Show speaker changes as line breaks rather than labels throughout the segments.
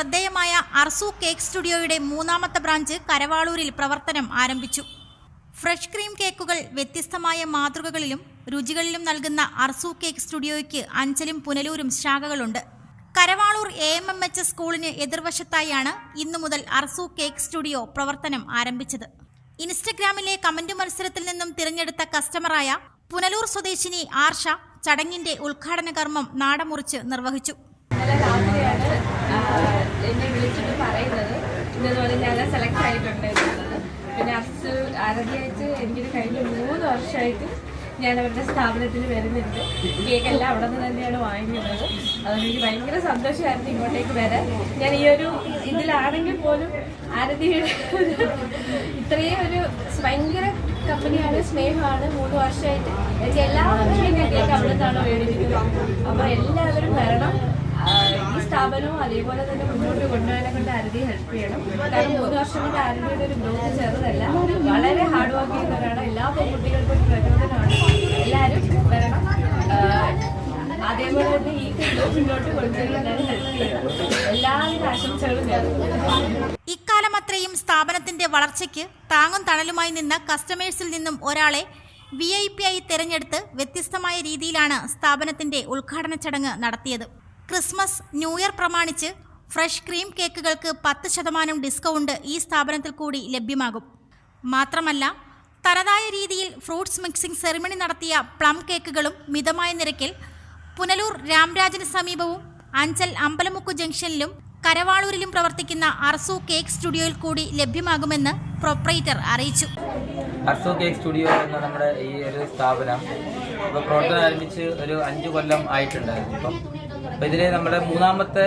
ശ്രദ്ധേയമായ അർസു കേക്ക് സ്റ്റുഡിയോയുടെ മൂന്നാമത്തെ ബ്രാഞ്ച് കരവാളൂരിൽ പ്രവർത്തനം ആരംഭിച്ചു. ഫ്രഷ് ക്രീം കേക്കുകൾ വ്യത്യസ്തമായ മാതൃകകളിലും രുചികളിലും നൽകുന്ന അർസു കേക്ക് സ്റ്റുഡിയോയ്ക്ക് അഞ്ചലും പുനലൂരും ശാഖകളുണ്ട്. കരവാളൂർ AMMH സ്കൂളിന് എതിർവശത്തായാണ് ഇന്നു മുതൽ അർസു കേക്ക് സ്റ്റുഡിയോ പ്രവർത്തനം ആരംഭിച്ചത്. ഇൻസ്റ്റഗ്രാമിലെ കമന്റ് മത്സരത്തിൽ നിന്നും തിരഞ്ഞെടുത്ത കസ്റ്റമറായ പുനലൂർ സ്വദേശിനി ആർഷ ചടങ്ങിന്റെ ഉദ്ഘാടന കർമ്മം നാടമുറിച്ച് നിർവഹിച്ചു.
എന്നെ വിളിച്ചിട്ട് പറയുന്നത് ഇന്നതുപോലെ ഞാൻ സെലക്ട് ആയിട്ടുണ്ട് എന്നുള്ളത്. പിന്നെ ആദ്യമായിട്ട് എനിക്കൊരു കഴിഞ്ഞ 3 വർഷമായിട്ട് ഞാൻ അവരുടെ സ്ഥാപനത്തിൽ വരുന്നുണ്ട്. കേക്കെല്ലാം അവിടെ നിന്ന് തന്നെയാണ് വാങ്ങിക്കുന്നത്. അതുകൊണ്ട് എനിക്ക് ഭയങ്കര സന്തോഷമായിരുന്നു ഇങ്ങോട്ടേക്ക് വരാൻ. ഞാൻ ഈ ഒരു ഇതിലാണെങ്കിൽ പോലും ആരതിയുടെ ഇത്രയും ഒരു ഭയങ്കര കമ്പനിയാണ്, സ്നേഹമാണ്. 3 വർഷമായിട്ട് എനിക്ക് എല്ലാ വർഷവും ഞാൻ കേക്ക് അവിടെ നിന്നാണ് മേടിക്കുന്നത്. അപ്പോൾ എല്ലാവരും വരണം. ഈ സ്ഥാപനവും അതേപോലെ തന്നെ മുന്നോട്ട് കൊണ്ടുപോകാനെ കൊണ്ട് ആരതി ഹെൽപ്പ് ചെയ്യണം. കാരണം 3 വർഷം കൊണ്ട് ആരതിയുടെ ഒരു ഗ്രോത്ത് ചെറുതല്ല. വളരെ ഹാർഡ് വർക്ക് ചെയ്യുന്നവരാണ്. എല്ലാ പെൺകുട്ടികൾക്കും ഒരു പ്രചോദനമാണ്. എല്ലാവരും വരണം. അതേപോലെ തന്നെ ഈ മുന്നോട്ട് കൊണ്ടുപോകാൻ ഹെൽപ്പ് ചെയ്യണം. എല്ലാവിധ ആശംസകളും നേരുന്നു.
ഇക്കാലം അത്രയും സ്ഥാപനത്തിന്റെ വളർച്ചയ്ക്ക് താങ്ങും തണലുമായി നിന്ന കസ്റ്റമേഴ്സിൽ നിന്നും ഒരാളെ VIP ആയി തിരഞ്ഞെടുത്ത് വ്യത്യസ്തമായ രീതിയിലാണ് സ്ഥാപനത്തിന്റെ ഉദ്ഘാടന ചടങ്ങ് നടത്തിയത്. ക്രിസ്മസ്, ന്യൂ ഇയർ പ്രമാണിച്ച് ഫ്രഷ് ക്രീം കേക്കുകൾക്ക് 10% ഡിസ്കൗണ്ട് ഈ സ്ഥാപനത്തിൽ കൂടി ലഭ്യമാകും. മാത്രമല്ല, തനതായ രീതിയിൽ ഫ്രൂട്ട്സ് മിക്സിംഗ് സെറിമണി നടത്തിയ പ്ലം കേക്കുകളും മിതമായ നിരക്കിൽ പുനലൂർ രാംരാജിന് സമീപവും അഞ്ചൽ അമ്പലമുക്ക് ജംഗ്ഷനിലും കരവാളൂരിലും പ്രവർത്തിക്കുന്ന അർസു കേക്ക് സ്റ്റുഡിയോയിൽ കൂടി ലഭ്യമാകുമെന്ന് പ്രൊപ്പറേറ്റർ അറിയിച്ചു.
അർസു കേക്ക് സ്റ്റുഡിയോ എന്ന നമ്മുടെ ഈ ഒരു സ്ഥാപനം ഇപ്പോൾ പ്രവർത്തനം ആരംഭിച്ച് ഒരു 5 കൊല്ലം ആയിട്ടുണ്ടായിരുന്നു. അപ്പോൾ ഇതിൽ നമ്മുടെ മൂന്നാമത്തെ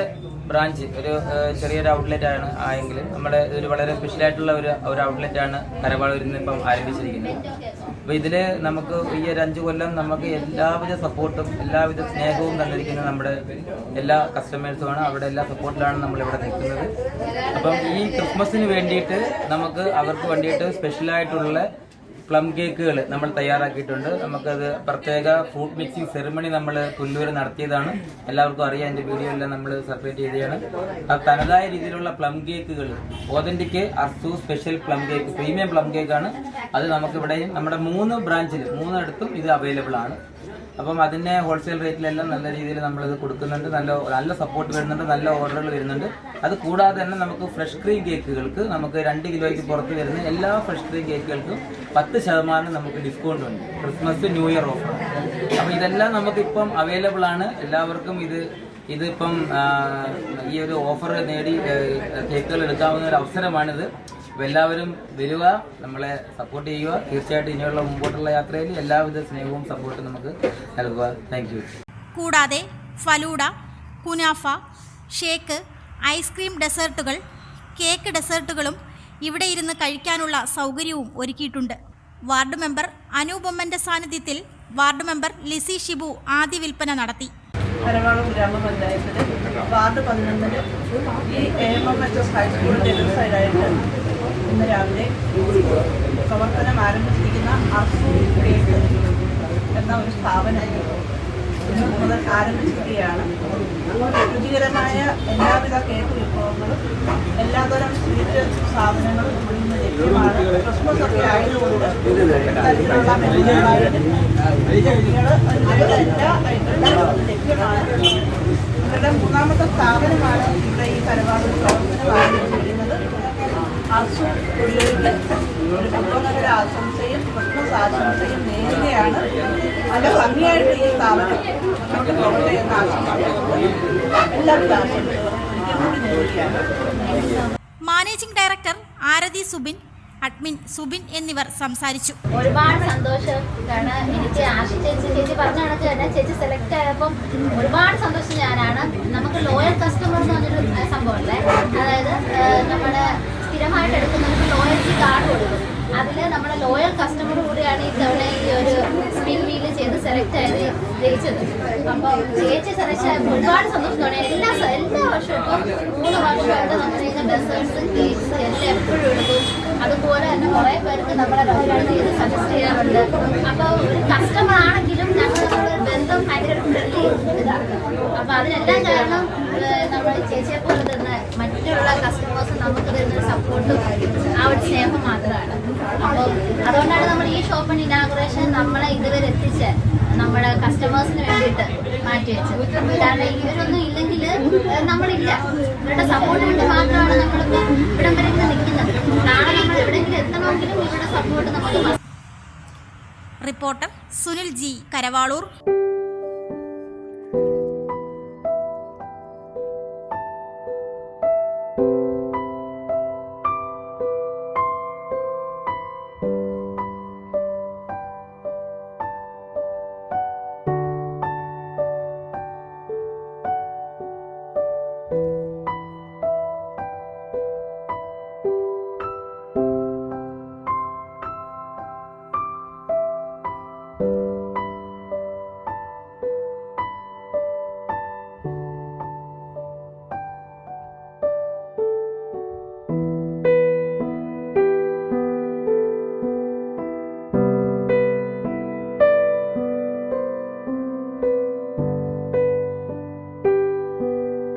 ബ്രാഞ്ച് ഒരു ചെറിയൊരു ഔട്ട്ലെറ്റ് ആണ് ആയെങ്കിലും നമ്മുടെ ഒരു വളരെ സ്പെഷ്യലായിട്ടുള്ള ഒരു ഔട്ട്ലെറ്റാണ് കരവാളൂരിൽ നിന്ന് ഇപ്പം ആരംഭിച്ചിരിക്കുന്നത്. അപ്പോൾ ഇതിൽ നമുക്ക് ഈ ഒരു 5 കൊല്ലം നമുക്ക് എല്ലാവിധ സപ്പോർട്ടും എല്ലാവിധ സ്നേഹവും തന്നിരിക്കുന്ന നമ്മുടെ എല്ലാ കസ്റ്റമേഴ്സുമാണ്. അവിടെ എല്ലാ സപ്പോർട്ടിലാണ് നമ്മളിവിടെ നിൽക്കുന്നത്. അപ്പം ഈ ക്രിസ്മസിന് വേണ്ടിയിട്ട് നമുക്ക് അവർക്ക് വേണ്ടിയിട്ട് സ്പെഷ്യലായിട്ടുള്ള പ്ലം കേക്കുകൾ നമ്മൾ തയ്യാറാക്കിയിട്ടുണ്ട്. നമുക്കത് പ്രത്യേക ഫ്രൂട്ട് മിക്സിംഗ് സെറിമണി നമ്മൾ പുല്ലൂർ നടത്തിയതാണ്. എല്ലാവർക്കും അറിയാം. എൻ്റെ വീഡിയോ എല്ലാം നമ്മൾ സെപ്പറേറ്റ് ചെയ്തതാണ്. അത് തനതായ രീതിയിലുള്ള പ്ലം കേക്കുകൾ, authentic Arsu special plum cake, premium plum കേക്കാണ്. അത് നമുക്കിവിടെയും നമ്മുടെ 3 ബ്രാഞ്ചിൽ 3 ഇത് അവൈലബിൾ ആണ്. അപ്പം അതിൻ്റെ ഹോൾസെയിൽ റേറ്റിലെല്ലാം നല്ല രീതിയിൽ നമ്മളിത് കൊടുക്കുന്നുണ്ട്. നല്ല സപ്പോർട്ട് വരുന്നുണ്ട്, നല്ല ഓർഡറുകൾ വരുന്നുണ്ട്. അത് കൂടാതെ തന്നെ നമുക്ക് ഫ്രഷ് ക്രീം കേക്കുകൾക്ക് നമുക്ക് 2 കിലോയ്ക്ക് പുറത്ത് വരുന്ന എല്ലാ ഫ്രഷ് ക്രീം കേക്കുകൾക്കും 10% നമുക്ക് ഡിസ്കൗണ്ട് ഉണ്ട്. Christmas, new year offer. അപ്പോൾ ഇതെല്ലാം നമുക്കിപ്പം അവൈലബിൾ ആണ്. എല്ലാവർക്കും ഇതിപ്പം ഈ ഒരു ഓഫർ നേടി കേക്കുകൾ എടുക്കാവുന്ന ഒരു അവസരമാണിത്. അപ്പോൾ എല്ലാവരും വരിക, നമ്മളെ സപ്പോർട്ട് ചെയ്യുക. തീർച്ചയായിട്ടും ഇനിയുള്ള മുമ്പോട്ടുള്ള യാത്രയിൽ എല്ലാവിധ സ്നേഹവും സപ്പോർട്ടും നമുക്ക് നൽകുക. Thank you.
കൂടാതെ ഫലൂഡ, കുനാഫ, ഷേക്ക്, ഐസ്ക്രീം ഡെസേർട്ടുകൾ, കേക്ക് ഡെസേർട്ടുകളും ഇവിടെ ഇരുന്ന് കഴിക്കാനുള്ള സൗകര്യവും ഒരുക്കിയിട്ടുണ്ട്. വാർഡ് മെമ്പർ അനൂപമ്മന്റെ സാന്നിധ്യത്തിൽ വാർഡ് മെമ്പർ ലിസി ഷിബു ആദ്യ വിൽപ്പന നടത്തി.
കരവാളൂർ ഗ്രാമപഞ്ചായത്തിലെ വാർഡ് 11 ഈ AMMH ഹൈസ്കൂളിൻ്റെ എതിർ സൈഡായിട്ട് ഇന്ന് രാവിലെ പ്രവർത്തനം ആരംഭിച്ചിരിക്കുന്ന അർസു കേക്ക് എന്ന ഒരു സ്ഥാപനം ഇന്ന് മുതൽ ആരംഭിച്ചിരിക്കുകയാണ്. രുചികരമായ എല്ലാവിധ കേക്ക് വിഭവങ്ങളും എല്ലാതരം സ്വീറ്റ് സാധനങ്ങളും ഇന്ന് ലഭ്യമാണ്. ക്രിസ്മസ് ഒക്കെ ആയതുകൊണ്ട് തരത്തിലുള്ള മെനുകളായാലും എല്ലാ ഐറ്റങ്ങളും ലഭ്യമാണ്. ഇവരുടെ 3ാമത്തെ സ്ഥാപനമാണ് ഇവിടെ ഈ കരവാളൂർ പ്രവർത്തനം ആരംഭിച്ചിരിക്കുന്നത്. അർസു സ്റ്റുഡിയോയ്ക്ക് ഒരു പുതുനഗര ആശംസയും ക്രിസ്മസ് ആശംസയും നേരുകയാണ്. നല്ല ഭംഗിയായിട്ട് ഈ സ്ഥാപനം മുന്നോട്ട് പോകട്ടെ എന്ന ആശംസയോട് എല്ലാവിധ ആശംസകളും ഒരിക്കൽ കൂടി നേരുകയാണ്.
മാനേജിംഗ് ഡയറക്ടർ ആരതി സുബിൻ, അഡ്മിൻ സുബിൻ എന്നിവർ സംസാരിച്ചു.
ഒരുപാട് സന്തോഷം. കാരണം എനിക്ക് ആശ ചേച്ചി പറഞ്ഞ കണക്ക് തന്നെ ചേച്ചി സെലക്ട് ആയപ്പം ഒരുപാട് സന്തോഷം ഞാനാണ്. നമുക്ക് ലോയൽ കസ്റ്റമർ എന്ന് പറഞ്ഞൊരു സംഭവമല്ലേ, അതായത് നമ്മുടെ സ്ഥിരമായിട്ട് എടുക്കുന്നവർക്ക് ലോയൽറ്റി കാർഡ് കൊടുക്കും. അതിൽ നമ്മുടെ ലോയൽ കസ്റ്റമർ കൂടിയാണ് ഇത്തവണ ഈ ഒരു സ്പിൻ വീല് ചെയ്ത് സെലക്ട് ആയത് ജയിച്ചത്. അപ്പോൾ ചേച്ചി സെലക്ട് ആയപ്പോൾ ഒരുപാട് സന്തോഷം തോന്നി. എല്ലാ വർഷവും ഇപ്പം 3 വർഷമായിട്ട് നമ്മൾ ഇങ്ങനെ ഡെസേർട്ട്സ്, കേക്ക്സ് എല്ലാം എപ്പോഴും എടുക്കും. അതുപോലെ തന്നെ കുറേ പേർക്ക് നമ്മളെ റെക്കമെൻഡ് ചെയ്ത് സജസ്റ്റ് ചെയ്യാറുണ്ട്. അപ്പോൾ ഒരു കസ്റ്റമർ ആണെങ്കിലും ഞങ്ങൾ ബന്ധം ഭയങ്കര ഫ്രണ്ട്ലി ഇതാണ്. അപ്പോൾ അതിനെല്ലാം കാരണം നമ്മൾ ചേച്ചിയെ പോലെ തന്നെ സപ്പോർട്ടും ആ ഒരു സ്നേഹം മാത്രമാണ്. അപ്പോൾ അതുകൊണ്ടാണ് നമ്മൾ ഈ ഷോപ്പിന് ഇനാഗുറേഷൻ നമ്മളെ ഇതുവരെ എത്തിച്ച് നമ്മുടെ കസ്റ്റമേഴ്സിന് വേണ്ടിയിട്ട് മാറ്റിവെച്ചത്. കാരണം ഇവരൊന്നും ഇല്ലെങ്കിൽ നമ്മളില്ല. ഇവരുടെ സപ്പോർട്ട് കൊണ്ട് മാത്രമാണ് നമ്മളിപ്പോൾ ഇവിടം വരെ നിൽക്കുന്നത്. നാളെ നമ്മൾ എവിടെയെങ്കിലും എത്തണമെങ്കിലും ഇവരുടെ സപ്പോർട്ട് നമുക്ക്.
റിപ്പോർട്ടർ സുനിൽ ജി, കരവാളൂർ.